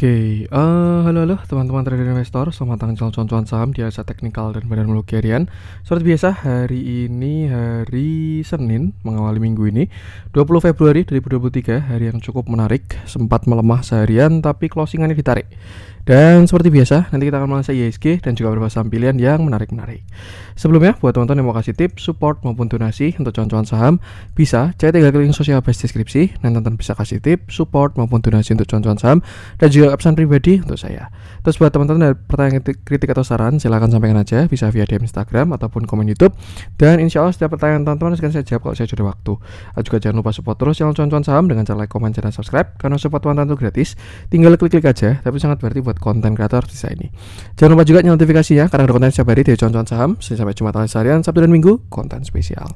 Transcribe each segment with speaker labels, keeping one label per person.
Speaker 1: Halo teman-teman trader investor, selamat datang di cuan-cuan saham di Aset Teknikal dan Badan Mulu Harian. Seperti biasa, hari ini hari Senin, mengawali minggu ini 20 Februari 2023, hari yang cukup menarik, sempat melemah seharian tapi closingannya ditarik. Dan seperti biasa, nanti kita akan menganalisa IHSG dan juga beberapa saham pilihan yang menarik-menarik. Sebelumnya, buat teman-teman yang mau kasih tips, support maupun donasi untuk cuan-cuan saham, bisa cek tinggal link sosial base deskripsi, dan teman-teman bisa kasih tips, support maupun donasi untuk cuan-cuan saham, dan juga pesan pribadi untuk saya. Terus buat teman-teman ada pertanyaan, kritik atau saran, silahkan sampaikan aja, bisa via DM Instagram ataupun komen YouTube. Dan insya Allah setiap pertanyaan teman-teman akan saya jawab kalau saya sudah waktu. Juga jangan lupa support terus channel cuan-cuan saham dengan cara like, comment, dan subscribe, karena support teman-teman itu gratis. Tinggal klik-klik aja, tapi sangat berarti buat konten kreator bisa ini. Jangan lupa juga nyalakan notifikasinya karena ada konten setiap hari dari cuan-cuan saham. Sampai Jumat, harian, Sabtu dan Minggu konten spesial.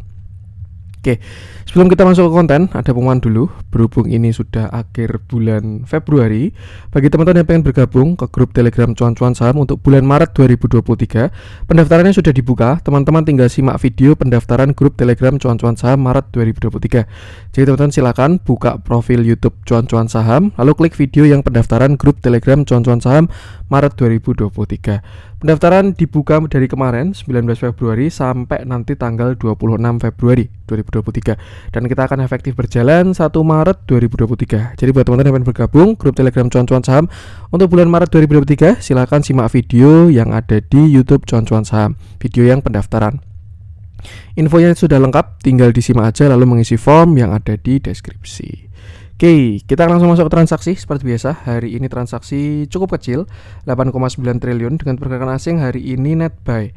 Speaker 1: Oke, sebelum kita masuk ke konten, ada pengumuman dulu. Berhubung ini sudah akhir bulan Februari, bagi teman-teman yang pengen bergabung ke grup Telegram cuan-cuan saham untuk bulan Maret 2023, pendaftarannya sudah dibuka. Teman-teman tinggal simak video pendaftaran grup Telegram cuan-cuan saham Maret 2023. Jadi teman-teman silakan buka profil YouTube cuan-cuan saham, lalu klik video yang pendaftaran grup Telegram cuan-cuan saham Maret 2023. Pendaftaran dibuka dari kemarin 19 Februari sampai nanti tanggal 26 Februari 2023, dan kita akan efektif berjalan 1 Maret 2023. Jadi buat teman-teman yang ingin bergabung grup Telegram cuan-cuan saham untuk bulan Maret 2023, silakan simak video yang ada di YouTube cuan-cuan saham, video yang pendaftaran. Infonya sudah lengkap, tinggal disimak aja lalu mengisi form yang ada di deskripsi. Oke, kita langsung masuk ke transaksi. Seperti biasa, hari ini transaksi cukup kecil, 8,9 triliun, dengan pergerakan asing hari ini net buy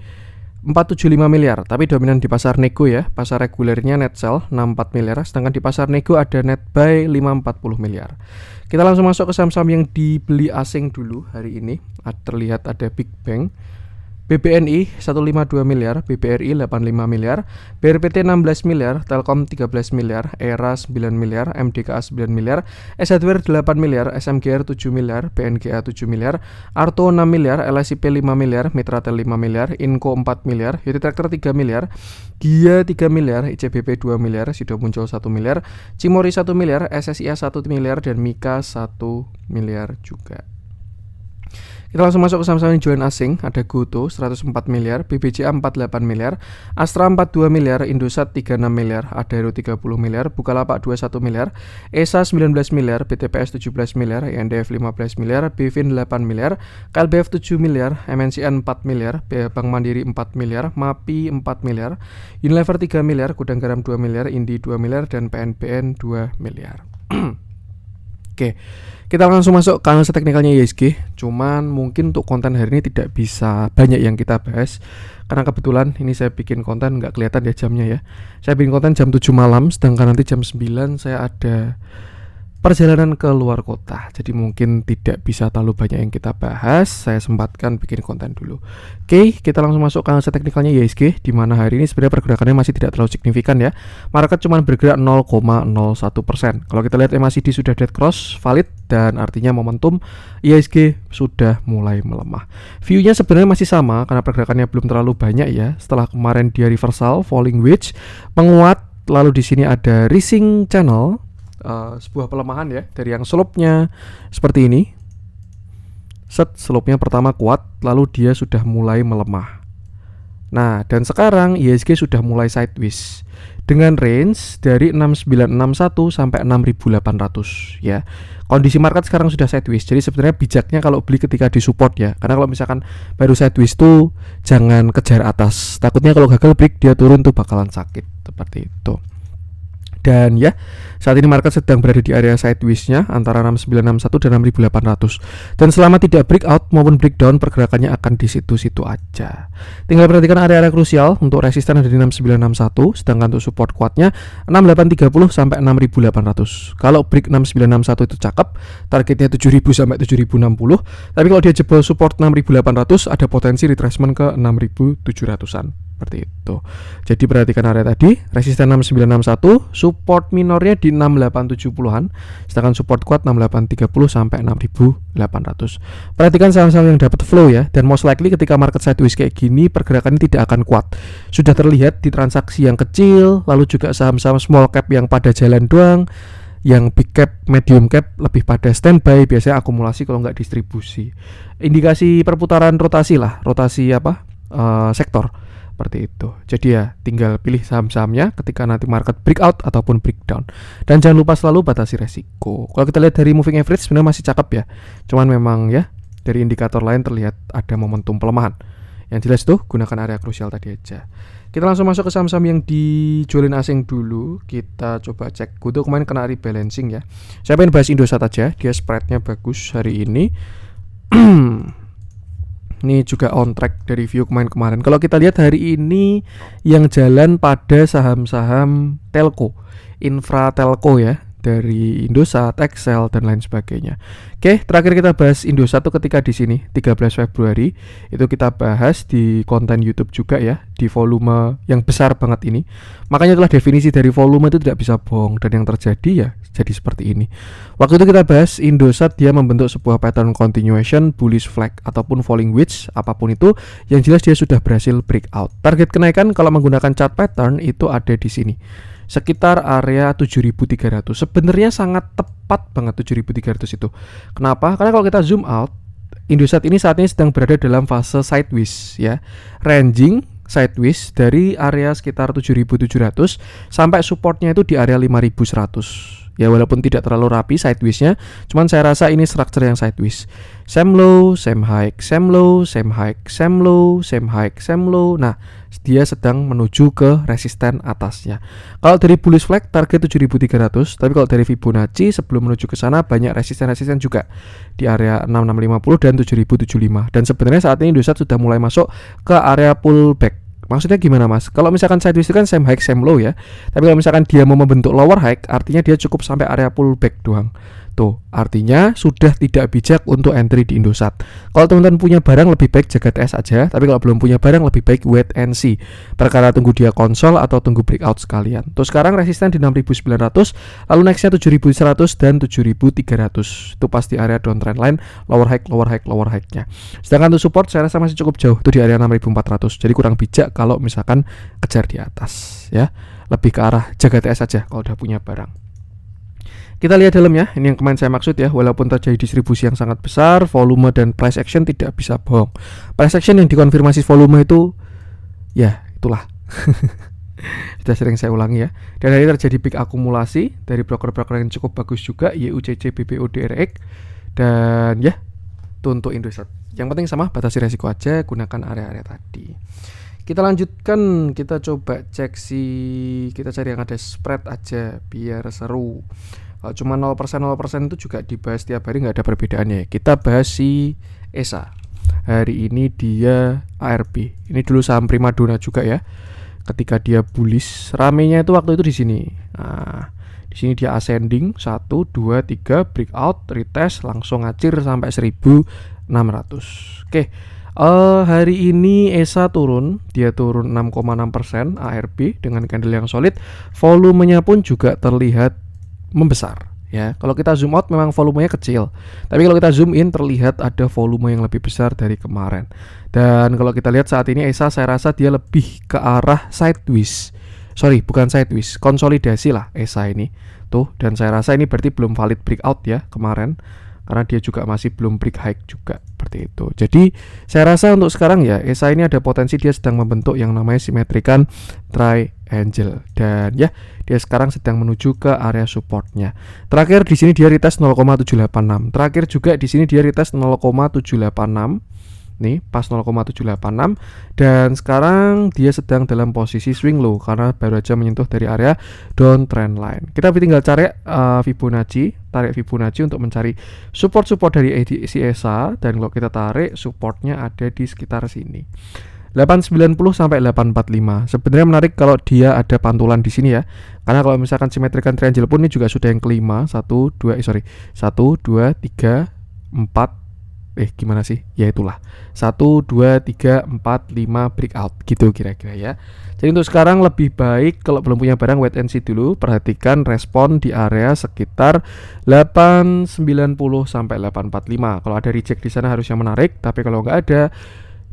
Speaker 1: 475 miliar, tapi dominan di pasar nego ya. Pasar regulernya net sell 64 miliar, sedangkan di pasar nego ada net buy 540 miliar. Kita langsung masuk ke saham-saham yang dibeli asing dulu hari ini. Terlihat ada Big Bang, BBNI 152 miliar, BBRI 85 miliar, BRPT 16 miliar, Telkom 13 miliar, ERA 9 miliar, MDKA 9 miliar, S Hardware 8 miliar, SMGR 7 miliar, BNGA 7 miliar, Arto 6 miliar, LSIP 5 miliar, Mitratel 5 miliar, Inco 4 miliar, Yoti Tractor 3 miliar, Gia 3 miliar, ICBP 2 miliar, Sido Muncul 1 miliar, Cimori 1 miliar, SSIA 1 miliar, dan Mika 1 miliar juga. Kita langsung masuk ke saham-saham yang jualan asing. Ada Goto 104 miliar, BBJA 48 miliar, Astra 42 miliar, Indosat 36 miliar, Adaro 30 miliar, Bukalapak 21 miliar, ESA 19 miliar, BTPS 17 miliar, INDF 15 miliar, BVIN 8 miliar, KLBF 7 miliar, MNCN 4 miliar, Bank Mandiri 4 miliar, MAPI 4 miliar, Unilever 3 miliar, Gudang Garam 2 miliar, Indi 2 miliar, dan PNBN 2 miliar. Oke, kita langsung masuk ke analisa teknikalnya IHSG. Cuman mungkin untuk konten hari ini tidak bisa banyak yang kita bahas, karena kebetulan ini saya bikin konten nggak kelihatan ya jamnya ya. Saya bikin konten jam 7 malam, sedangkan nanti jam 9 saya ada perjalanan ke luar kota. Jadi mungkin tidak bisa terlalu banyak yang kita bahas. Saya sempatkan bikin konten dulu. Oke, kita langsung masuk ke analisa teknikalnya IHSG, di mana hari ini sebenarnya pergerakannya masih tidak terlalu signifikan ya. Market cuma bergerak 0,01%. Kalau kita lihat MACD sudah dead cross, valid, dan artinya momentum IHSG sudah mulai melemah. View-nya sebenarnya masih sama karena pergerakannya belum terlalu banyak ya. Setelah kemarin dia reversal, falling wedge, penguat, lalu di sini ada rising channel. Sebuah pelemahan ya, dari yang slope-nya seperti ini. Slope-nya pertama kuat, lalu dia sudah mulai melemah. Nah, dan sekarang IHSG sudah mulai sideways dengan range dari 6961 sampai 6800 ya. Kondisi market sekarang sudah sideways. Jadi sebenarnya bijaknya kalau beli ketika di support ya. Karena kalau misalkan baru sideways tuh jangan kejar atas. Takutnya kalau gagal break dia turun tuh bakalan sakit, seperti itu. Dan ya, saat ini market sedang berada di area sideways-nya antara 6961 dan 6800. Dan selama tidak breakout maupun breakdown, pergerakannya akan di situ-situ aja. Tinggal perhatikan area-area krusial. Untuk resisten ada di 6961, sedangkan untuk support kuatnya 6830 sampai 6800. Kalau break 6961 itu cakep, targetnya 7000 sampai 7060. Tapi kalau dia jebol support 6800, ada potensi retracement ke 6700-an. Seperti itu. Jadi perhatikan area tadi, resisten 6961, support minornya di 6870-an, sedangkan support kuat 6830 sampai 6800. Perhatikan saham-saham yang dapat flow ya, dan most likely ketika market sideways kayak gini, pergerakan ini tidak akan kuat. Sudah terlihat di transaksi yang kecil, lalu juga saham-saham small cap yang pada jalan doang. Yang big cap, medium cap lebih pada standby, biasanya akumulasi kalau nggak distribusi. Indikasi perputaran rotasi lah, rotasi sektor seperti itu. Jadi ya tinggal pilih saham-sahamnya ketika nanti market breakout ataupun breakdown. Dan jangan lupa selalu batasi resiko. Kalau kita lihat dari moving average sebenarnya masih cakep ya. Cuman memang ya dari indikator lain terlihat ada momentum pelemahan. Yang jelas tuh gunakan area krusial tadi aja. Kita langsung masuk ke saham-saham yang dijualin asing dulu. Kita coba cek. Kudu kemarin kena rebalancing ya. Saya pengen bahas Indosat aja. Dia spreadnya bagus hari ini. Ini juga on track dari view kemarin. Kalau kita lihat hari ini yang jalan pada saham-saham telco, infra telco ya, dari Indosat, Excel dan lain sebagainya. Oke, terakhir kita bahas Indosat tuh ketika di sini 13 Februari itu kita bahas di konten YouTube juga ya, di volume yang besar banget ini. Makanya itulah definisi dari volume itu tidak bisa bohong, dan yang terjadi ya jadi seperti ini. Waktu itu kita bahas Indosat dia membentuk sebuah pattern continuation, bullish flag ataupun falling wedge, apapun itu, yang jelas dia sudah berhasil breakout. Target kenaikan kalau menggunakan chart pattern itu ada di sini. Sekitar area 7.300. Sebenarnya sangat tepat banget 7.300 itu. Kenapa? Karena kalau kita zoom out, Indosat ini saat ini sedang berada dalam fase sideways ya. Ranging sideways dari area sekitar 7.700 sampai supportnya itu di area 5.100. Ya walaupun tidak terlalu rapi sideways-nya, cuman saya rasa ini structure yang sideways. Same low, same high, same low, same high, same low, same high, same low. Nah, dia sedang menuju ke resisten atasnya. Kalau dari bullish flag target 7.300, tapi kalau dari Fibonacci sebelum menuju ke sana banyak resisten-resisten juga di area 6650 dan 7.075. Dan sebenarnya saat ini Indosat sudah mulai masuk ke area pullback. Maksudnya gimana mas? Kalau misalkan sideways itu kan same high same low ya. Tapi kalau misalkan dia mau membentuk lower high, artinya dia cukup sampai area pullback doang. Tuh, artinya sudah tidak bijak untuk entry di Indosat. Kalau teman-teman punya barang lebih baik jaga TS aja. Tapi kalau belum punya barang lebih baik wait and see. Perkara tunggu dia konsol atau tunggu breakout sekalian. Tuh sekarang resisten di 6.900, lalu nextnya 7.100 dan 7.300. Itu pasti area downtrend line, lower high, lower high, lower high-nya. Sedangkan untuk support saya rasa masih cukup jauh, tuh di area 6.400. Jadi kurang bijak kalau misalkan kejar di atas ya. Lebih ke arah jaga TS aja kalau udah punya barang. Kita lihat dalamnya, ini yang kemarin saya maksud ya, walaupun terjadi distribusi yang sangat besar, volume dan price action tidak bisa bohong. Price action yang dikonfirmasi volume itu, ya itulah. Sudah sering saya ulangi ya. Dan hari terjadi peak akumulasi dari broker-broker yang cukup bagus juga, YUCC, BPO, DRX. Dan ya, itu untuk Indosat. Yang penting sama, batasi resiko aja, gunakan area-area tadi. Kita lanjutkan, kita coba cek kita cari yang ada spread aja biar seru. Kalau cuma 0% itu juga dibahas tiap hari, nggak ada perbedaannya. Kita bahas si ESA. Hari ini dia ARB. Ini dulu saham primadona juga ya. Ketika dia bullish, ramenya itu waktu itu di sini. Nah, di sini dia ascending 1 2 3 breakout, retest langsung ngacir sampai 1.600. Oke. Hari ini ESA turun, dia turun 6,6% ARB dengan candle yang solid. Volumenya pun juga terlihat membesar ya. Kalau kita zoom out memang volumenya kecil, tapi kalau kita zoom in terlihat ada volume yang lebih besar dari kemarin. Dan kalau kita lihat saat ini ESA saya rasa dia lebih ke arah sideways. Sorry, bukan sideways, konsolidasi lah ESA ini tuh. Dan saya rasa ini berarti belum valid breakout ya kemarin, karena dia juga masih belum break high juga seperti itu. Jadi saya rasa untuk sekarang ya ESA ini ada potensi dia sedang membentuk yang namanya simetrikan triangle, dan ya dia sekarang sedang menuju ke area supportnya. Terakhir di sini dia retest 0,786. Terakhir juga di sini dia retest 0,786. Nih pas 0,786, dan sekarang dia sedang dalam posisi swing low karena baru aja menyentuh dari area downtrend line. Kita tinggal cari Fibonacci, tarik Fibonacci untuk mencari support-support dari ESA, dan kalau kita tarik supportnya ada di sekitar sini. 890 sampai 845. Sebenarnya menarik kalau dia ada pantulan di sini ya. Karena kalau misalkan simetrikan triangle pun ini juga sudah yang kelima, 1 2 3 4 gimana sih? Ya itulah. 1 2 3 4 5 breakout gitu kira-kira ya. Jadi untuk sekarang lebih baik kalau belum punya barang wait and see dulu, perhatikan respon di area sekitar 890 sampai 845. Kalau ada reject di sana harusnya menarik, tapi kalau nggak ada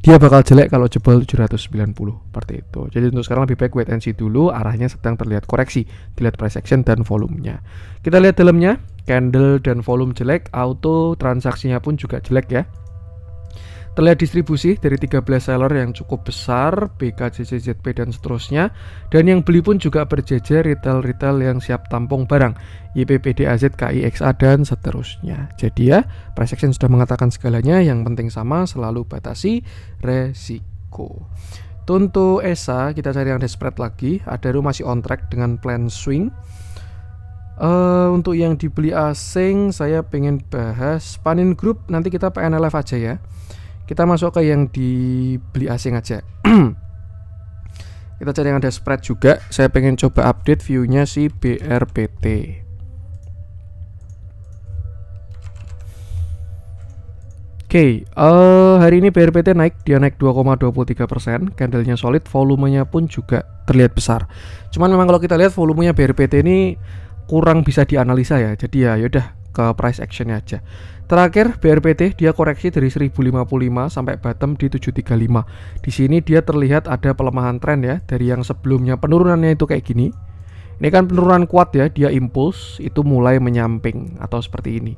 Speaker 1: dia bakal jelek kalau jebol 790 seperti itu. Jadi untuk sekarang lebih baik wait and see dulu, arahnya sedang terlihat koreksi, dilihat price action dan volumenya. Kita lihat dalamnya, candle dan volume jelek, auto transaksinya pun juga jelek ya. Terlihat distribusi dari 13 seller yang cukup besar, BKCCZP dan seterusnya. Dan yang beli pun juga berjejer retail-retail yang siap tampung barang, YPPDAZ, KIXA dan seterusnya. Jadi ya, price action sudah mengatakan segalanya, yang penting sama, selalu batasi resiko. Untuk ESA, kita cari yang ada spread lagi. Adaro masih on track dengan plan swing. Untuk yang dibeli asing, saya pengen bahas Panin Group, nanti kita PNLF aja ya. Kita masuk ke yang dibeli asing aja. Kita cari yang ada spread juga. Saya pengen coba update view-nya si BRPT. Oke, hari ini BRPT naik, dia naik 2,23%, candlenya solid, volumenya pun juga terlihat besar. Cuman memang kalau kita lihat volumenya BRPT ini kurang bisa dianalisa ya. Jadi ya yaudah ke price actionnya aja. Terakhir BRPT dia koreksi dari 1055 sampai bottom di 735. Di sini dia terlihat ada pelemahan tren ya, dari yang sebelumnya penurunannya itu kayak gini. Ini kan penurunan kuat ya, dia impuls itu mulai menyamping atau seperti ini.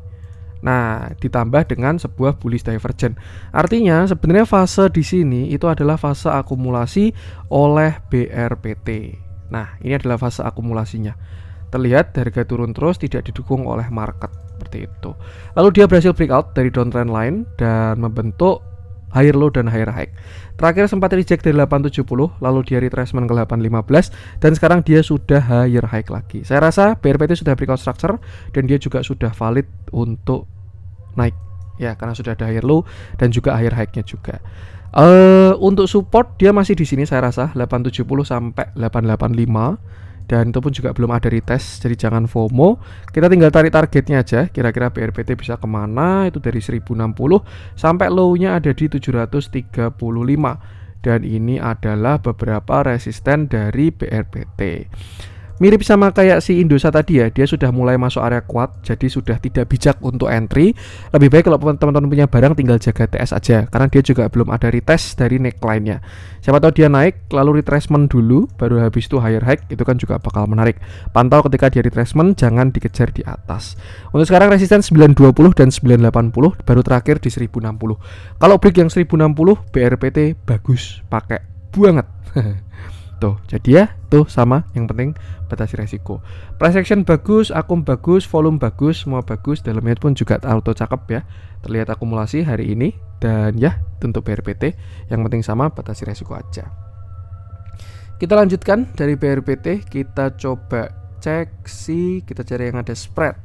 Speaker 1: Nah, ditambah dengan sebuah bullish divergence. Artinya sebenarnya fase di sini itu adalah fase akumulasi oleh BRPT. Nah, ini adalah fase akumulasinya. Terlihat harga turun terus, tidak didukung oleh market seperti itu. Lalu dia berhasil breakout dari downtrend line dan membentuk higher low dan higher high. Terakhir sempat reject dari 870, lalu dia retracement ke 815 dan sekarang dia sudah higher high lagi. Saya rasa BRPT sudah breakout structure dan dia juga sudah valid untuk naik ya, karena sudah ada higher low dan juga higher high-nya juga. Untuk support dia masih di sini saya rasa 870 sampai 885. Dan itu pun juga belum ada retest, jadi jangan FOMO. Kita tinggal tarik targetnya aja, kira-kira BRPT bisa kemana. Itu dari 1060 sampai low-nya ada di 735. Dan ini adalah beberapa resisten dari BRPT. Mirip sama kayak si Indosat tadi ya, dia sudah mulai masuk area kuat, jadi sudah tidak bijak untuk entry. Lebih baik kalau teman-teman punya barang tinggal jaga TS aja, karena dia juga belum ada retest dari neckline-nya. Siapa tahu dia naik, lalu retracement dulu, baru habis itu higher high, itu kan juga bakal menarik. Pantau ketika dia retracement, jangan dikejar di atas. Untuk sekarang resisten 920 dan 980, baru terakhir di 1060. Kalau break yang 1060, BRPT bagus, pakai banget. Tuh, jadi ya, tuh sama, yang penting batasi resiko. Price action bagus, akum bagus, volume bagus, semua bagus, dalamnya pun juga auto cakep ya. Terlihat akumulasi hari ini dan ya, untuk BRPT yang penting sama, batasi resiko aja. Kita lanjutkan dari BRPT, kita coba cek kita cari yang ada spread.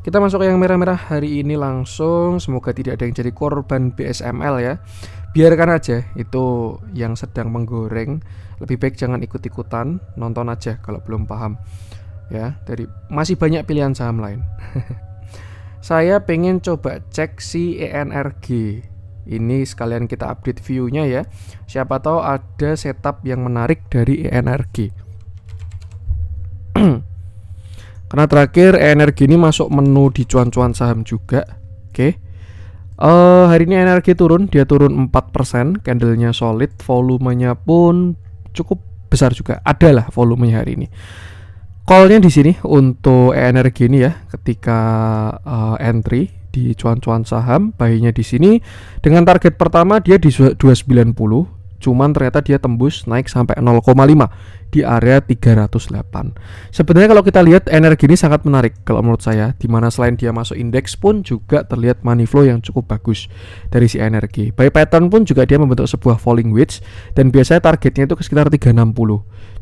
Speaker 1: Kita masuk ke yang merah-merah hari ini langsung, semoga tidak ada yang jadi korban BSML ya. Biarkan aja itu yang sedang menggoreng, lebih baik jangan ikut-ikutan, nonton aja kalau belum paham ya. Dari masih banyak pilihan saham lain. Saya pengen coba cek si ENRG. Ini sekalian kita update view-nya ya. Siapa tahu ada setup yang menarik dari ENRG. Karena terakhir ENRG ini masuk menu di cuan-cuan saham juga. Oke. Hari ini ENRG turun, dia turun 4%, candlenya solid, volumenya pun cukup besar juga. Adalah volumenya hari ini. Call-nya di sini untuk ENRG ini ya, ketika entry di cuan-cuan saham, buy-nya di sini dengan target pertama dia di 290, cuman ternyata dia tembus naik sampai 0,5 di area 308. Sebenarnya kalau kita lihat ENRG ini sangat menarik kalau menurut saya, dimana selain dia masuk indeks pun juga terlihat money flow yang cukup bagus dari si ENRG. Buy pattern pun juga dia membentuk sebuah falling wedge dan biasanya targetnya itu sekitar 360.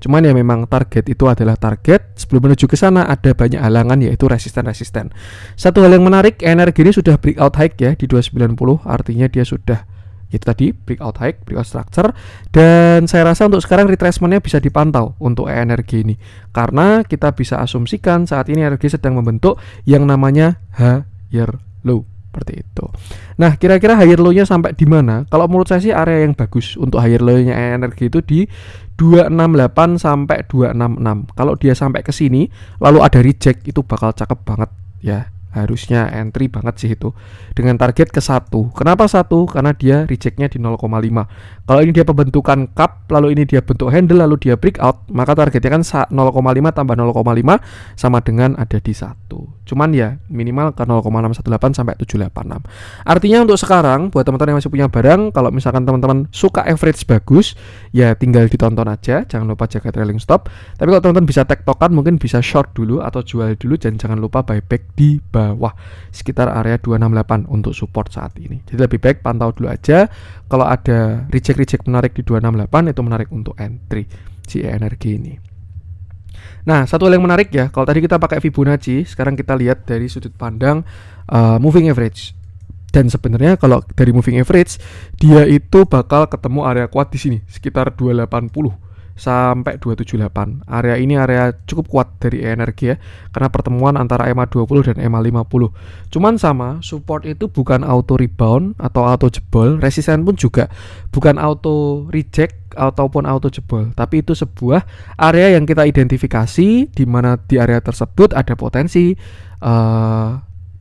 Speaker 1: Cuman ya memang target itu adalah target, sebelum menuju ke sana ada banyak halangan yaitu resisten-resisten. Satu hal yang menarik, ENRG ini sudah breakout high ya di 290, artinya dia sudah itu tadi breakout high, breakout structure, dan saya rasa untuk sekarang retracementnya bisa dipantau untuk ENRG ini karena kita bisa asumsikan saat ini ENRG sedang membentuk yang namanya higher low seperti itu. Nah, kira-kira higher low-nya sampai di mana? Kalau menurut saya sih area yang bagus untuk higher low-nya ENRG itu di 268 sampai 266. Kalau dia sampai ke sini lalu ada reject itu bakal cakep banget ya. harusnya entry banget sih itu, dengan target ke 1. Kenapa 1? Karena dia rejectnya di 0,5. Kalau ini dia pembentukan cup, lalu ini dia bentuk handle, lalu dia breakout, maka targetnya kan 0,5 tambah 0,5 sama dengan ada di 1. Cuman ya minimal ke 0,618 sampai 786. Artinya untuk sekarang buat teman-teman yang masih punya barang, kalau misalkan teman-teman suka average bagus, ya tinggal ditonton aja, jangan lupa jaga trailing stop. Tapi kalau teman-teman bisa tektokan, mungkin bisa short dulu atau jual dulu, dan jangan lupa buyback di bawah sekitar area 268 untuk support saat ini. Jadi lebih baik pantau dulu aja. Kalau ada reject menarik di 268, itu menarik untuk entry si energi ini. Nah, satu hal yang menarik ya, kalau tadi kita pakai Fibonacci, sekarang kita lihat dari sudut pandang moving average. Dan sebenarnya kalau dari moving average, dia itu bakal ketemu area kuat di sini sekitar 280 sampai 278. Area ini area cukup kuat dari energi ya, karena pertemuan antara EMA 20 dan EMA 50. Cuman sama, support itu bukan auto rebound atau auto jebol, resisten pun juga bukan auto reject ataupun auto jebol, tapi itu sebuah area yang kita identifikasi di mana di area tersebut ada potensi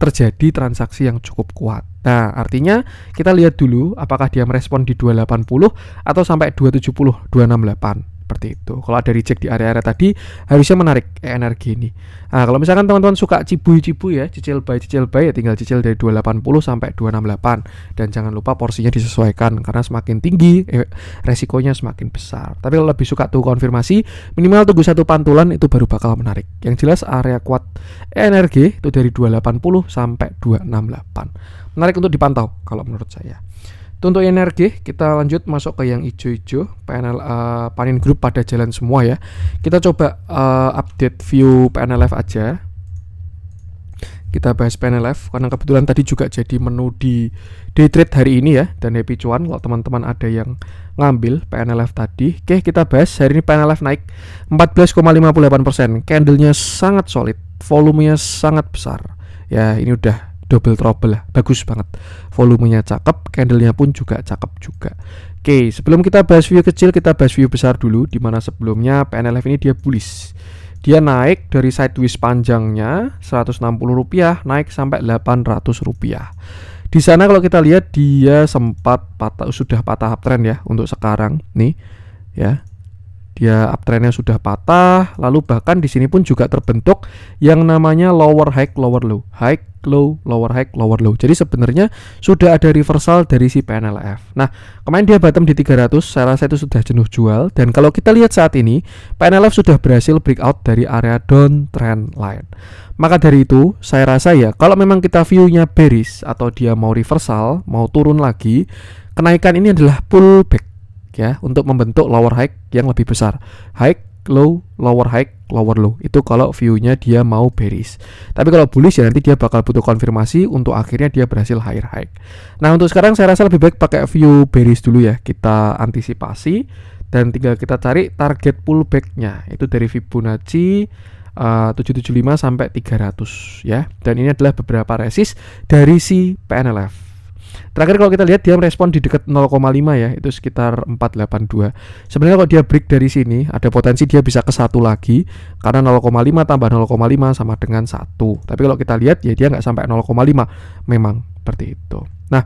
Speaker 1: terjadi transaksi yang cukup kuat. Nah, artinya kita lihat dulu apakah dia merespon di 280 atau sampai 270, 268. Seperti itu. Kalau ada reject di area-area tadi, harusnya menarik energi ini. Nah, kalau misalkan teman-teman suka cibu-cibu ya, cicil buy ya tinggal cicil dari 280 sampai 268. Dan jangan lupa porsinya disesuaikan, karena semakin tinggi resikonya semakin besar. Tapi kalau lebih suka tuh konfirmasi, minimal tunggu satu pantulan, itu baru bakal menarik. Yang jelas area kuat energi itu dari 280 sampai 268. Menarik untuk dipantau kalau menurut saya. Untuk energi, kita lanjut masuk ke yang hijau-hijau, PNL Panin Group pada jalan semua ya. Kita coba update view PNLF aja. Kita bahas PNLF karena kebetulan tadi juga jadi menu di day trade hari ini ya, dan happy cuan kalau teman-teman ada yang ngambil PNLF tadi. Oke, kita bahas hari ini PNLF naik 14,58%. Candlenya sangat solid, volumenya sangat besar. Ya, ini udah double trouble lah, bagus banget, volumenya cakep, candlenya pun juga cakep juga. Oke, sebelum kita bahas view kecil, kita bahas view besar dulu, dimana sebelumnya PNLF ini dia bullish, dia naik dari sideways panjangnya Rp160 naik sampai Rp800. Di sana kalau kita lihat dia sempat sudah patah uptrend ya untuk sekarang nih ya. Dia uptrendnya sudah patah, lalu bahkan di sini pun juga terbentuk yang namanya lower high lower low, high low lower high lower low. Jadi sebenarnya sudah ada reversal dari si PNLF. Nah, kemarin dia bottom di 300, saya rasa itu sudah jenuh jual. Dan kalau kita lihat saat ini, PNLF sudah berhasil breakout dari area downtrend line. Maka dari itu, saya rasa ya, kalau memang kita view-nya bearish atau dia mau reversal, mau turun lagi, kenaikan ini adalah pullback ya, untuk membentuk lower high yang lebih besar. High low lower high lower low, itu kalau view-nya dia mau bearish. Tapi kalau bullish ya nanti dia bakal butuh konfirmasi untuk akhirnya dia berhasil higher high. Nah, untuk sekarang saya rasa lebih baik pakai view bearish dulu ya. Kita antisipasi dan tinggal kita cari target pullback-nya, itu dari Fibonacci 775 sampai 300 ya. Dan ini adalah beberapa resist dari si PNLF. Terakhir kalau kita lihat dia merespon di dekat 0,5 ya, itu sekitar 482. Sebenarnya kalau dia break dari sini ada potensi dia bisa ke 1 lagi, karena 0,5 tambah 0,5 sama dengan 1. Tapi kalau kita lihat ya dia nggak sampai 0,5, memang seperti itu. Nah,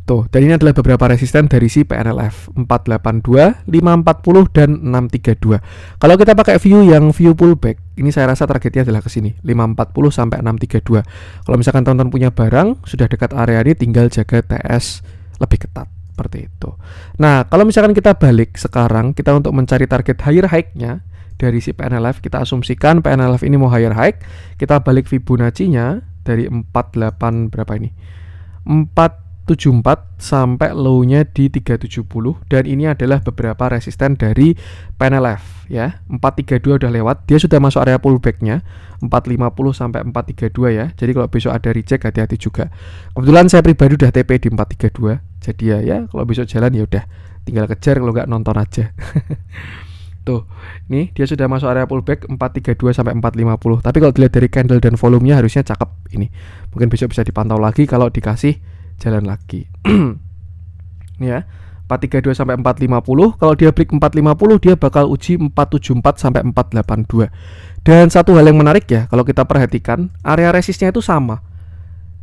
Speaker 1: tuh, dan ini adalah beberapa resisten dari si PNLF 482, 540 dan 632. Kalau kita pakai view yang view pullback, ini saya rasa targetnya adalah ke sini 540 sampai 632. Kalau misalkan teman-teman punya barang sudah dekat area ini, tinggal jaga TS lebih ketat seperti itu. Nah, kalau misalkan kita balik sekarang, kita untuk mencari target higher high-nya dari si PNLF, kita asumsikan PNLF ini mau higher high, kita balik Fibonacci-nya dari 48 berapa ini? 474 sampai low-nya di 370, dan ini adalah beberapa resisten dari PNLF ya. 432 udah lewat, dia sudah masuk area pullback-nya 450 sampai 432 ya. Jadi kalau besok ada reject hati-hati juga. Kebetulan saya pribadi udah TP di 432. Jadi ya kalau besok jalan ya udah tinggal kejar, kalau nggak nonton aja. Tuh, nih dia sudah masuk area pullback 432 sampai 450. Tapi kalau dilihat dari candle dan volumenya harusnya cakep ini. Mungkin besok bisa dipantau lagi kalau dikasih jalan lagi. Ya, 432 sampai 450. Kalau dia break 450 dia bakal uji 474 sampai 482. Dan satu hal yang menarik ya, kalau kita perhatikan area resistnya itu sama.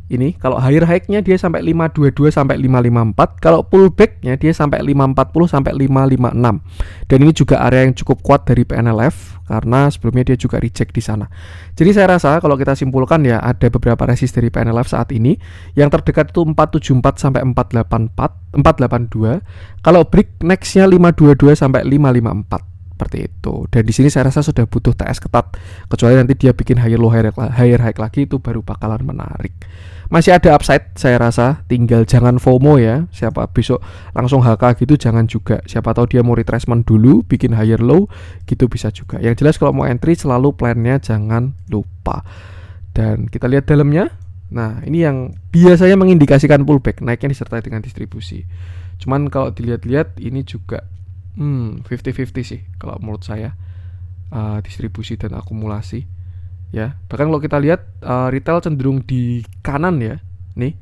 Speaker 1: Ini kalau higher high-nya dia sampai 522 sampai 554, kalau pullback-nya dia sampai 540 sampai 556. Dan ini juga area yang cukup kuat dari PNLF karena sebelumnya dia juga reject di sana. Jadi saya rasa kalau kita simpulkan ya, ada beberapa resist dari PNLF saat ini. Yang terdekat itu 474 sampai 484, 482. Kalau break next-nya 522 sampai 554. Seperti itu. Dan di sini saya rasa sudah butuh TS ketat. Kecuali nanti dia bikin higher low higher high lagi, itu baru bakalan menarik. Masih ada upside saya rasa, tinggal jangan FOMO ya. Siapa besok langsung HK gitu jangan juga. Siapa tahu dia mau retracement dulu, bikin higher low gitu bisa juga. Yang jelas kalau mau entry selalu plannya jangan lupa. Dan kita lihat dalamnya. Nah, ini yang biasanya mengindikasikan pullback, naiknya disertai dengan distribusi. Cuman kalau dilihat-lihat ini juga 50-50 sih kalau menurut saya, distribusi dan akumulasi ya. Bahkan kalau kita lihat retail cenderung di kanan ya. Nih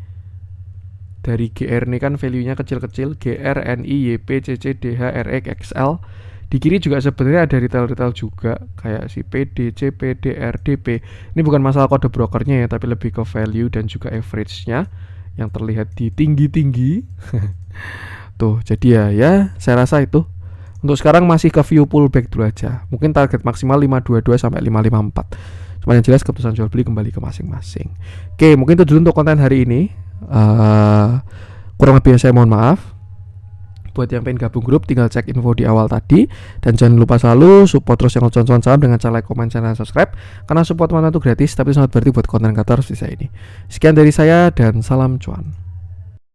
Speaker 1: dari GR ini kan value-nya kecil-kecil, GR, NI, YP, CC, DH, RX, XL. Di kiri juga sebenarnya ada retail-retail juga kayak si PD, CP, DR, DP. Ini bukan masalah kode brokernya ya, tapi lebih ke value dan juga average-nya yang terlihat di tinggi-tinggi. Tuh, jadi ya saya rasa itu untuk sekarang masih ke view pullback dulu aja. Mungkin target maksimal 522 sampai 554. Cuman yang jelas keputusan jual beli kembali ke masing-masing. Oke, mungkin itu dulu untuk konten hari ini. Kurang lebih saya mohon maaf. Buat yang pengen gabung grup tinggal cek info di awal tadi. Dan jangan lupa selalu support terus yang cuan-cuan saham dengan cara like, comment, channel, dan subscribe. Karena support mana itu gratis, tapi sangat berarti buat konten kreator seperti saya ini. Sekian dari saya dan salam cuan.